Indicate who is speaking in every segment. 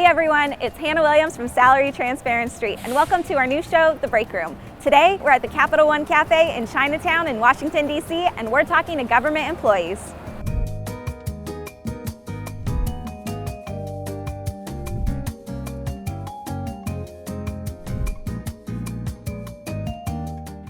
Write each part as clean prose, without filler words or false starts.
Speaker 1: Hey everyone, it's Hannah Williams from Salary Transparent Street, and welcome to our new show, The Break Room. Today, we're at the Capital One Cafe in Chinatown in Washington, D.C., and we're talking to government employees.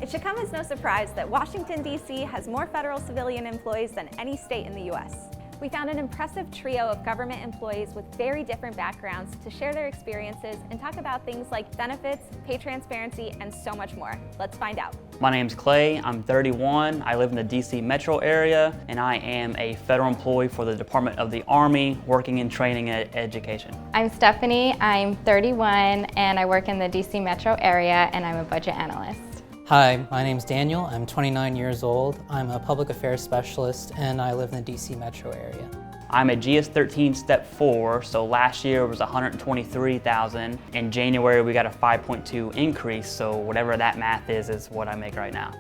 Speaker 1: It should come as no surprise that Washington, D.C. has more federal civilian employees than any state in the U.S. We found an impressive trio of government employees with very different backgrounds to share their experiences and talk about things like benefits, pay transparency, and so much more. Let's find out.
Speaker 2: My name's Clay, I'm 31, I live in the DC metro area, and I am a federal employee for the Department of the Army, working in training and education.
Speaker 3: I'm Stephanie, I'm 31, and I work in the DC metro area, and I'm a budget analyst.
Speaker 4: Hi, my name's Daniel. I'm 29 years old. I'm a public affairs specialist and I live in the DC metro area.
Speaker 2: I'm a GS-13 Step 4, so last year was $123,000. In January we got a 5.2 increase, so whatever that math is what I make right now.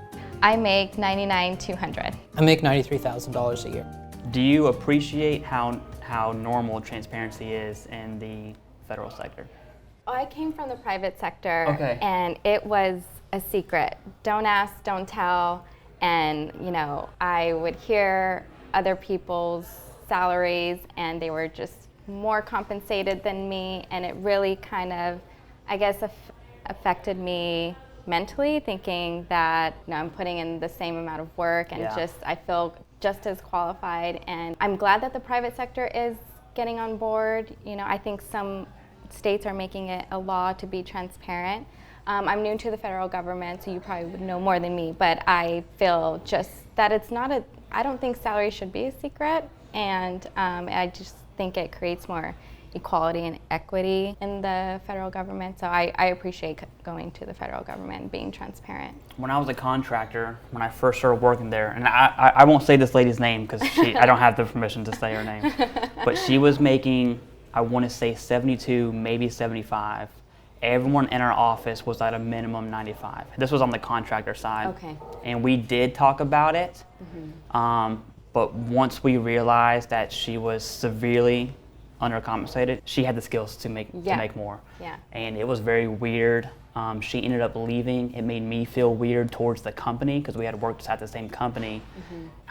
Speaker 3: I make $99,200.
Speaker 4: I make $93,000 a year.
Speaker 2: Do you appreciate how normal transparency is in the federal sector?
Speaker 3: I came from the private sector,
Speaker 2: Okay.
Speaker 3: And it was a secret. Don't ask, don't tell. And I would hear other people's salaries and they were just more compensated than me, and it really kind of, I guess, affected me mentally, thinking that I'm putting in the same amount of work and I feel just as qualified. And I'm glad that the private sector is getting on board. I think some states are making it a law to be transparent. I'm new to the federal government, so you probably would know more than me, but I feel just that I don't think salary should be a secret, and I just think it creates more equality and equity in the federal government, so I appreciate going to the federal government and being transparent.
Speaker 2: When I was a contractor, when I first started working there, and I won't say this lady's name because I don't have the permission to say her name, but she was making, I want to say 72, maybe 75. Everyone in our office was at a minimum 95. This was on the contractor side.
Speaker 3: Okay.
Speaker 2: And we did talk about it, but once we realized that she was severely undercompensated, she had the skills to make more.
Speaker 3: Yeah.
Speaker 2: And it was very weird. She ended up leaving. It made me feel weird towards the company because we had worked at the same company.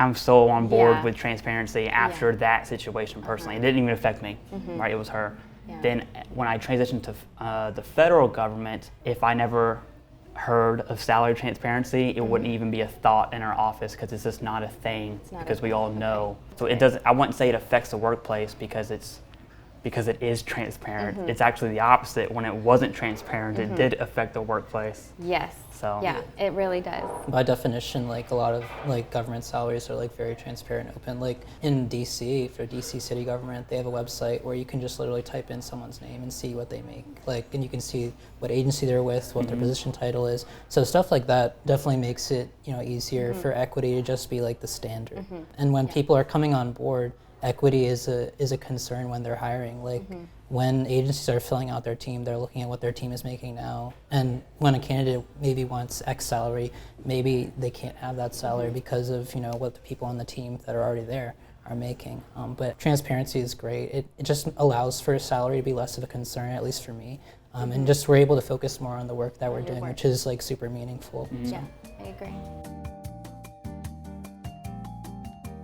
Speaker 2: I'm so on board with transparency after that situation personally. It didn't even affect me, right? It was her. Yeah. Then when I transitioned to the federal government, if I never heard of salary transparency, it wouldn't even be a thought in our office because it's just not a thing because we all know. So it doesn't. I wouldn't say it affects the workplace because it is transparent. It's actually the opposite. When it wasn't transparent, it did affect the workplace.
Speaker 3: Yes.
Speaker 2: So
Speaker 3: yeah, it really does.
Speaker 4: By definition, a lot of government salaries are very transparent and open. In DC, for DC city government, they have a website where you can just literally type in someone's name and see what they make. And you can see what agency they're with, what their position title is. So stuff like that definitely makes it easier for equity to just be the standard. And when people are coming on board, equity is a concern when they're hiring. When agencies are filling out their team, they're looking at what their team is making now. And when a candidate maybe wants X salary, maybe they can't have that salary because of what the people on the team that are already there are making. But transparency is great. It just allows for salary to be less of a concern, at least for me. And just we're able to focus more on the work that we're doing, which is super meaningful.
Speaker 3: Yeah, I agree.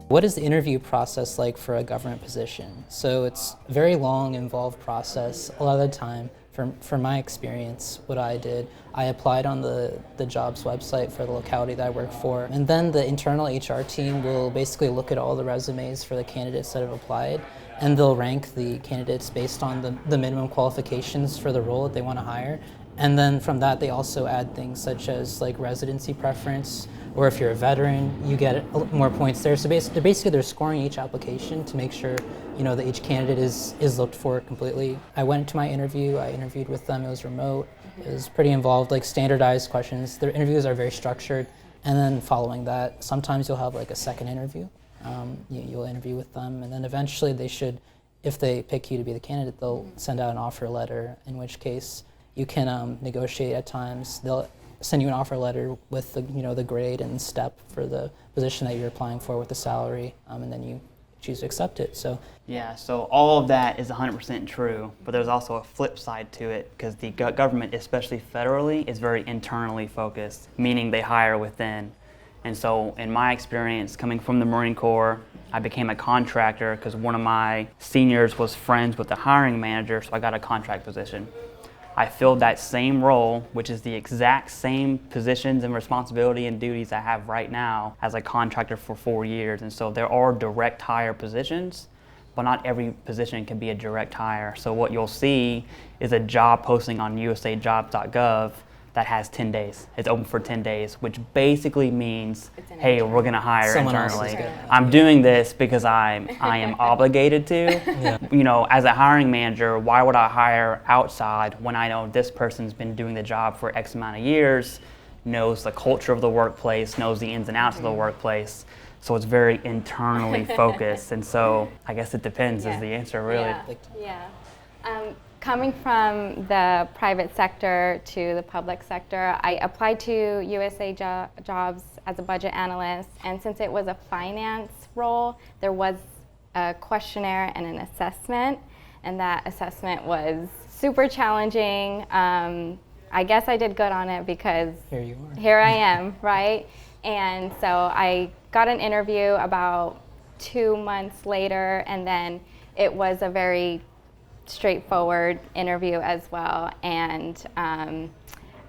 Speaker 4: What is the interview process like for a government position? So it's a very long, involved process. A lot of the time, from my experience, what I did, I applied on the jobs website for the locality that I work for, and then the internal HR team will basically look at all the resumes for the candidates that have applied, and they'll rank the candidates based on the minimum qualifications for the role that they want to hire. And then from that, they also add things such as residency preference, or if you're a veteran, you get more points there. So basically they're scoring each application to make sure that each candidate is looked for completely. I went to my interview. I interviewed with them. It was remote. It was pretty involved, standardized questions. Their interviews are very structured. And then following that, sometimes you'll have a second interview. You'll interview with them, and then eventually they should, if they pick you to be the candidate, they'll send out an offer letter, in which case you can negotiate at times. They'll send you an offer letter with the grade and step for the position that you're applying for with the salary, and then you choose to accept it. So
Speaker 2: yeah, so all of that is 100% true, but there's also a flip side to it because the government, especially federally, is very internally focused, meaning they hire within. And so in my experience, coming from the Marine Corps, I became a contractor because one of my seniors was friends with the hiring manager, so I got a contract position. I filled that same role, which is the exact same positions and responsibility and duties I have right now as a contractor for 4 years. And so there are direct hire positions, but not every position can be a direct hire. So what you'll see is a job posting on usajobs.gov that has 10 days. It's open for 10 days, which basically means, hey, we're gonna hire
Speaker 4: someone else is
Speaker 2: internally.
Speaker 4: gonna-
Speaker 2: I'm doing this because I am obligated to.
Speaker 4: Yeah.
Speaker 2: You know, as a hiring manager, why would I hire outside when I know this person's been doing the job for X amount of years, knows the culture of the workplace, knows the ins and outs of the workplace. So it's very internally focused. And so I guess it depends is the answer, really.
Speaker 3: Coming from the private sector to the public sector, I applied to USA Jobs as a budget analyst, and since it was a finance role, there was a questionnaire and an assessment, and that assessment was super challenging. I guess I did good on it because here I am, right? And so I got an interview about 2 months later, and then it was a very straightforward interview as well. And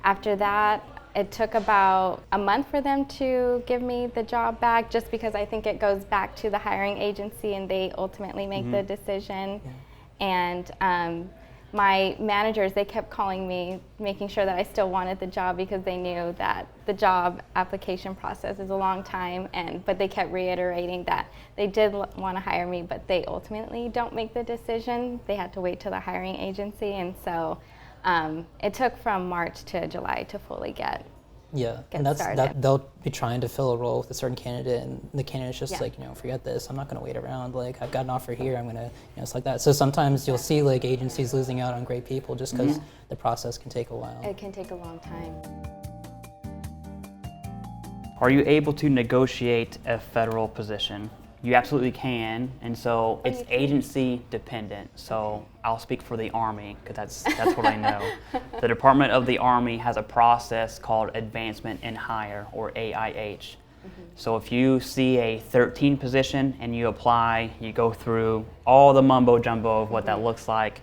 Speaker 3: after that, it took about a month for them to give me the job back, just because I think it goes back to the hiring agency and they ultimately make the decision. And my managers, they kept calling me, making sure that I still wanted the job because they knew that the job application process is a long time, but they kept reiterating that they did want to hire me, but they ultimately don't make the decision. They had to wait till the hiring agency, and so it took from March to July to fully get
Speaker 4: and that's
Speaker 3: started.
Speaker 4: that they'll be trying to fill a role with a certain candidate, and the candidate's just like, forget this, I'm not going to wait around, like I've got an offer here, I'm going to, it's like that. So sometimes you'll see like agencies losing out on great people just because the process can take a while.
Speaker 3: It can take a long time.
Speaker 2: Are you able to negotiate a federal position? You absolutely can, and so it's agency dependent. So I'll speak for the Army because that's what I know. The Department of the Army has a process called Advancement in Hire, or AIH. So if you see a 13 position and you apply, you go through all the mumbo jumbo of what that looks like.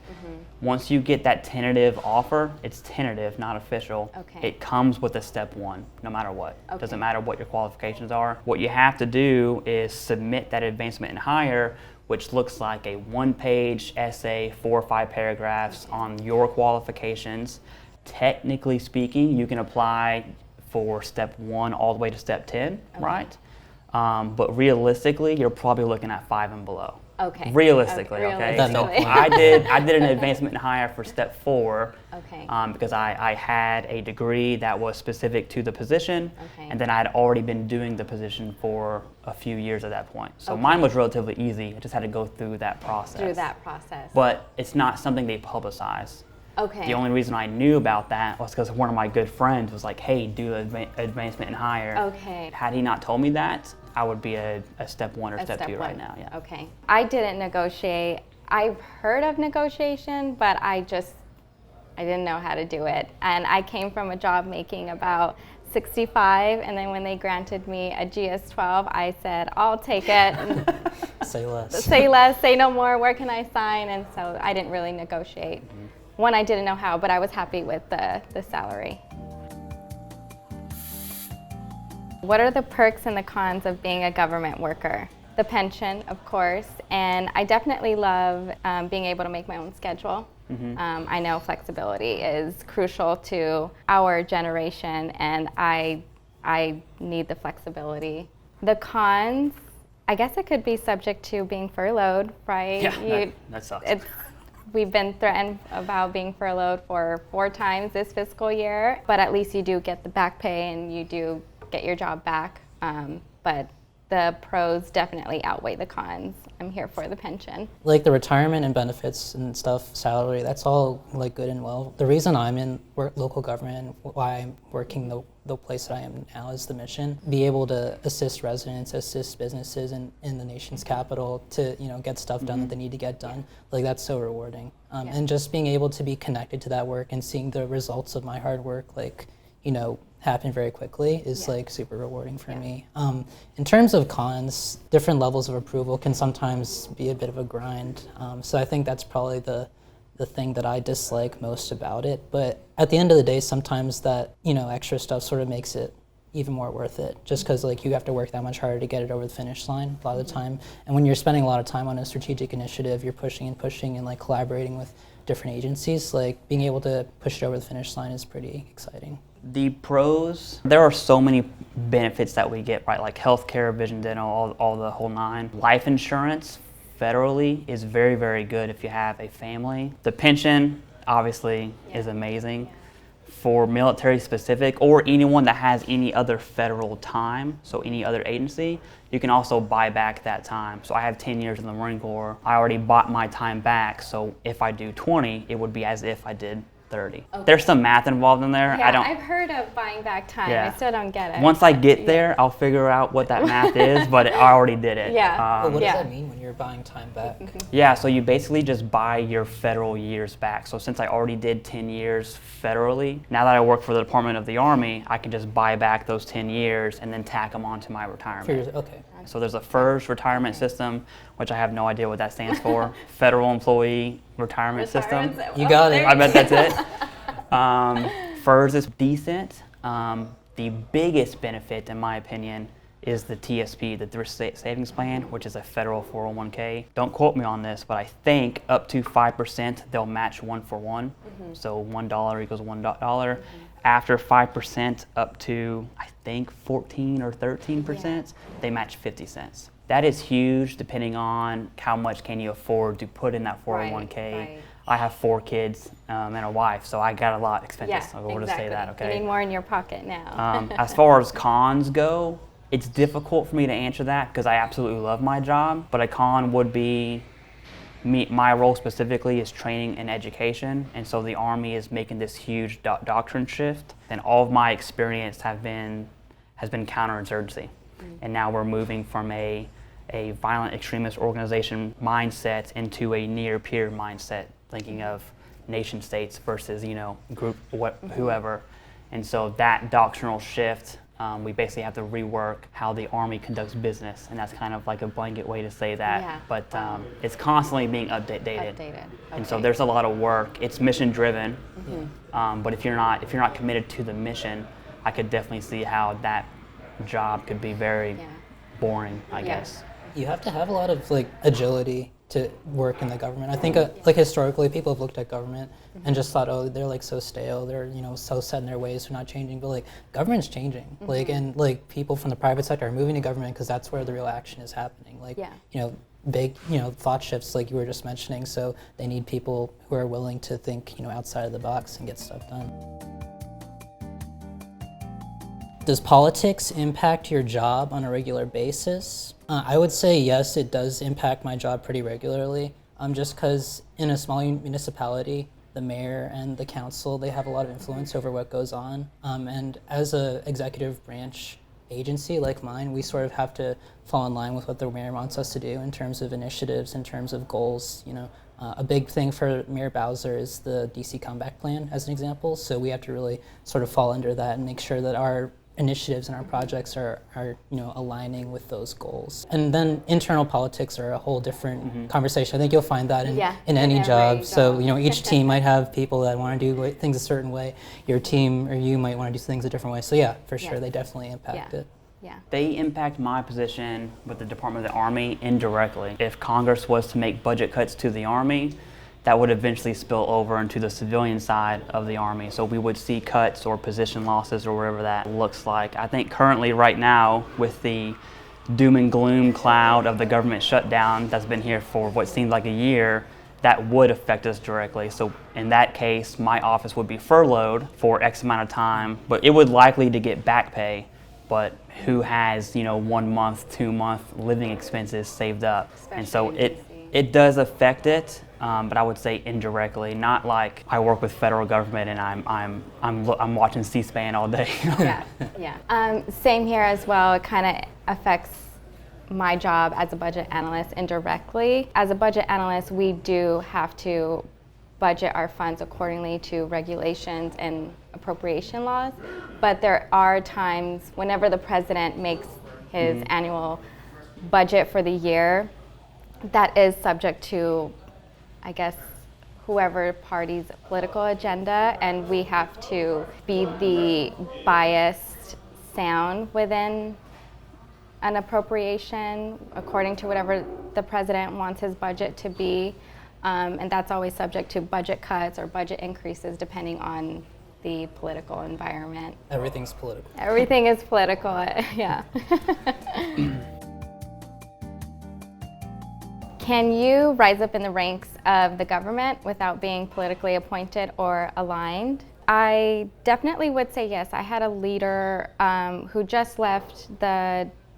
Speaker 2: Once you get that tentative offer, it's tentative, not official. It comes with a step 1, no matter what. Doesn't matter what your qualifications are. What you have to do is submit that advancement in hire, which looks like a 1-page essay, 4 or 5 paragraphs on your qualifications. Technically speaking, you can apply for step 1 all the way to step 10, right? But realistically, you're probably looking at 5 and below. Realistically, okay? So I did an advancement in hire for step 4 because I had a degree that was specific to the position, and then I had already been doing the position for a few years at that point. So mine was relatively easy. I just had to go through that process. But it's not something they publicize. The only reason I knew about that was because one of my good friends was like, hey, do advancement in hire. Had he not told me that, I would be a step 1 or step 2 right now.
Speaker 3: I didn't negotiate. I've heard of negotiation, but I didn't know how to do it. And I came from a job making about 65, and then when they granted me a GS-12, I said, I'll take it.
Speaker 4: Say less.
Speaker 3: Say less, say no more, where can I sign? And so I didn't really negotiate. One, I didn't know how, but I was happy with the salary. What are the perks and the cons of being a government worker? The pension, of course, and I definitely love being able to make my own schedule. I know flexibility is crucial to our generation, and I need the flexibility. The cons, I guess it could be subject to being furloughed, right?
Speaker 2: Yeah, that sucks.
Speaker 3: We've been threatened about being furloughed for 4 times this fiscal year, but at least you do get the back pay and you do get your job back. But the pros definitely outweigh the cons. I'm here for the pension.
Speaker 4: Like the retirement and benefits and stuff, salary, that's all like good and well. The reason I'm in local government, why I'm working the place that I am now is the mission. Be able to assist residents, assist businesses in the nation's capital to, you know, get stuff done that they need to get done. Like that's so rewarding. And just being able to be connected to that work and seeing the results of my hard work, like, you know, happen very quickly is like super rewarding for me. In terms of cons, different levels of approval can sometimes be a bit of a grind. So I think that's probably the thing that I dislike most about it. But at the end of the day, sometimes that, you know, extra stuff sort of makes it even more worth it, just because like you have to work that much harder to get it over the finish line a lot of the time. And when you're spending a lot of time on a strategic initiative, you're pushing and like collaborating with different agencies, like being able to push it over the finish line is pretty exciting.
Speaker 2: The pros, there are so many benefits that we get, right? Like healthcare, vision, dental, all the whole nine. Life insurance federally is very, very good if you have a family. The pension obviously is amazing. For military specific or anyone that has any other federal time, so any other agency, you can also buy back that time. So I have 10 years in the Marine Corps. I already bought my time back, so if I do 20, it would be as if I did 30. Okay. There's some math involved in there.
Speaker 3: Yeah, I've heard of buying back time. I still don't get it.
Speaker 2: Once I get there, I'll figure out what that math is, but I already did it.
Speaker 4: But what does that mean when you're buying time back?
Speaker 2: Yeah, so you basically just buy your federal years back. So since I already did 10 years federally, now that I work for the Department of the Army, I can just buy back those 10 years and then tack them onto my retirement.
Speaker 4: Okay.
Speaker 2: So there's a FERS retirement system, which I have no idea what that stands for. Federal Employee Retirement System.
Speaker 4: You got it.
Speaker 2: I bet that's it. FERS is decent. The biggest benefit, in my opinion, is the TSP, the Thrift Savings Plan, which is a federal 401k. Don't quote me on this, but I think up to 5% they'll match 1-for-1. So $1 equals $1. After 5% up to, I think, 14 or 13%, they match 50 cents. That is huge depending on how much can you afford to put in that 401k. I have 4 kids and a wife, so I got a lot of expenses. So we'll just say that, okay?
Speaker 3: You need more in your pocket now.
Speaker 2: As far as cons go, it's difficult for me to answer that because I absolutely love my job, but a con would be my role specifically is training and education, and so the Army is making this huge doctrine shift, and all of my experience has been counterinsurgency. And now we're moving from a violent extremist organization mindset into a near peer mindset, thinking of nation states versus, you know, group whoever. And so that doctrinal shift, we basically have to rework how the Army conducts business, and that's kind of like a blanket way to say that. But it's constantly being updated. And so there's a lot of work. It's mission driven, but if you're not committed to the mission, I could definitely see how that job could be very boring, I guess.
Speaker 4: You have to have a lot of like agility to work in the government. I think like historically people have looked at government and just thought, oh, they're like so stale, they're, you know, so set in their ways, they're not changing. But like government's changing. Like, and like people from the private sector are moving to government because that's where the real action is happening. Like, you know, big, you know, thought shifts like you were just mentioning. So they need people who are willing to think, you know, outside of the box and get stuff done. Does politics impact your job on a regular basis? I would say yes, it does impact my job pretty regularly, just because in a small municipality, the mayor and the council, they have a lot of influence over what goes on. And as an executive branch agency like mine, we sort of have to fall in line with what the mayor wants us to do in terms of initiatives, in terms of goals. You know, a big thing for Mayor Bowser is the DC Comeback Plan, as an example. So we have to really sort of fall under that and make sure that our initiatives and our projects are you know, aligning with those goals. And then internal politics are a whole different conversation. I think you'll find that in any job. So, you know, each team might have people that want to do things a certain way. Your team or you might want to do things a different way. So yeah, for sure, they definitely impact it.
Speaker 2: They impact my position with the Department of the Army indirectly. If Congress was to make budget cuts to the Army, that would eventually spill over into the civilian side of the Army. So we would see cuts or position losses or whatever that looks like. I think currently right now with the doom and gloom cloud of the government shutdown that's been here for what seems like a year, that would affect us directly. So in that case, my office would be furloughed for X amount of time, but it would likely to get back pay but who has, 1 month, 2 month living expenses saved up. And so it does affect it, but I would say indirectly, not like I work with federal government and I'm watching C-SPAN all day.
Speaker 3: Same here as well. It kind of affects my job as a budget analyst indirectly. As a budget analyst, we do have to budget our funds accordingly to regulations and appropriation laws, but there are times whenever the president makes his annual budget for the year, that is subject to, I guess, whoever party's political agenda, and we have to be the biased sound within an appropriation according to whatever the president wants his budget to be. And that's always subject to budget cuts or budget increases depending on the political environment.
Speaker 4: Everything's political.
Speaker 3: Everything is political, yeah. Can you rise up in the ranks of the government without being politically appointed or aligned? I definitely would say yes. I had a leader who just left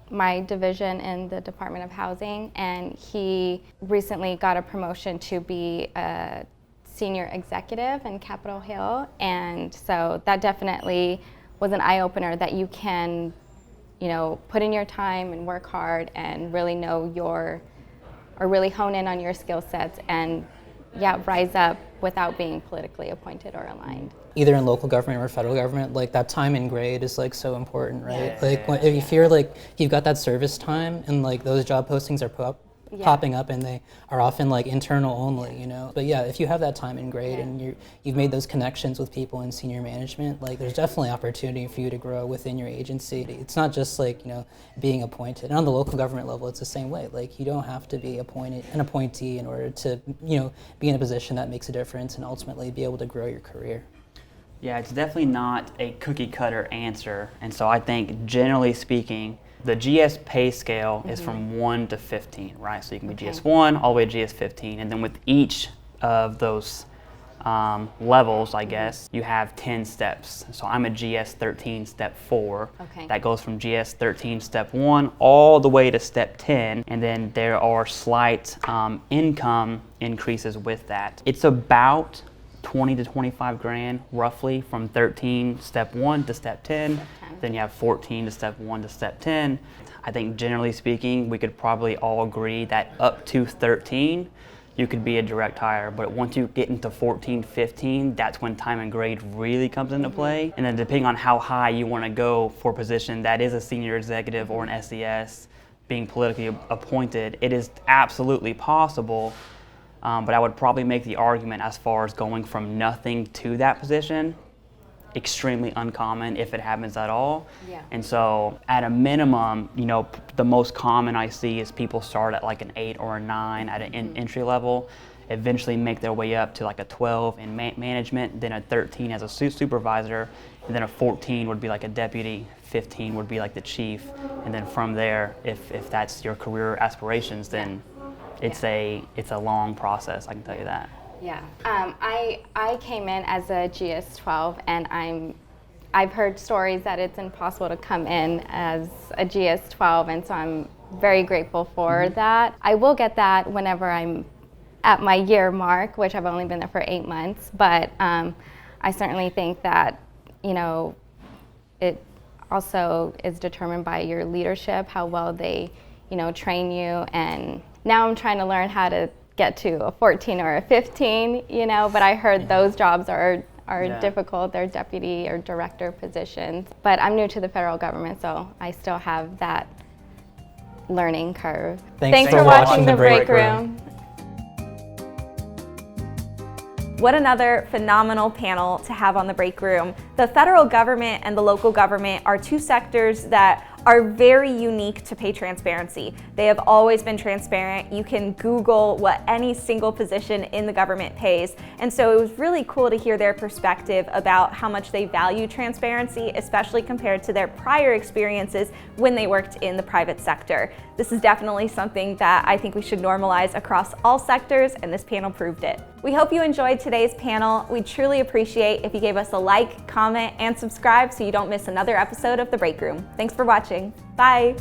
Speaker 3: my division in the Department of Housing, and he recently got a promotion to be a senior executive in Capitol Hill, and so that definitely was an eye-opener that you can, put in your time and work hard and really really hone in on your skill sets and rise up without being politically appointed or aligned.
Speaker 4: Either in local government or federal government, like that time and grade is like so important, right? If you feel like you've got that service time and like those job postings are popping up and they are often like internal only, But yeah, if you have that time and grade and you've made those connections with people in senior management, like there's definitely opportunity for you to grow within your agency. It's not just like, being appointed. And on the local government level, it's the same way. Like you don't have to be an appointee in order to, be in a position that makes a difference and ultimately be able to grow your career.
Speaker 2: Yeah, it's definitely not a cookie cutter answer. And so I think generally speaking, the GS pay scale is from 1 to 15, right? So you can be GS1 all the way to GS15. And then with each of those levels, I guess, you have 10 steps. So I'm a GS13 step 4. That goes from GS13 step 1 all the way to step 10. And then there are slight income increases with that. It's about 20 to 25 grand roughly from 13 step 1 to step 10. Then you have 14 to step 1 to step 10. I think generally speaking, we could probably all agree that up to 13, you could be a direct hire. But once you get into 14, 15, that's when time and grade really comes into play. And then depending on how high you want to go for a position that is a senior executive or an SES, being politically appointed, it is absolutely possible. But I would probably make the argument as far as going from nothing to that position, extremely uncommon if it happens at all. And so at a minimum, the most common I see is people start at like an 8 or a 9 at an entry level, eventually make their way up to like a 12 in management, then a 13 as a supervisor, and then a 14 would be like a deputy, 15 would be like the chief, and then from there, if that's your career aspirations, then it's a long process, I can tell you that. I came in as a
Speaker 3: GS12, and I've heard stories that it's impossible to come in as a GS12, and so I'm very grateful for that. I will get that whenever I'm at my year mark, which I've only been there for 8 months, but I certainly think that, it also is determined by your leadership, how well they, train you. And now I'm trying to learn how to get to a 14 or a 15, but I heard those jobs are difficult. They're deputy or director positions. But I'm new to the federal government, so I still have that learning curve.
Speaker 4: Thanks for watching The Break Room.
Speaker 1: What another phenomenal panel to have on The Break Room. The federal government and the local government are two sectors that are very unique to pay transparency. They have always been transparent. You can Google what any single position in the government pays. And so it was really cool to hear their perspective about how much they value transparency, especially compared to their prior experiences when they worked in the private sector. This is definitely something that I think we should normalize across all sectors, and this panel proved it. We hope you enjoyed today's panel. We'd truly appreciate if you gave us a like, comment, and subscribe so you don't miss another episode of The Break Room. Thanks for watching. Bye.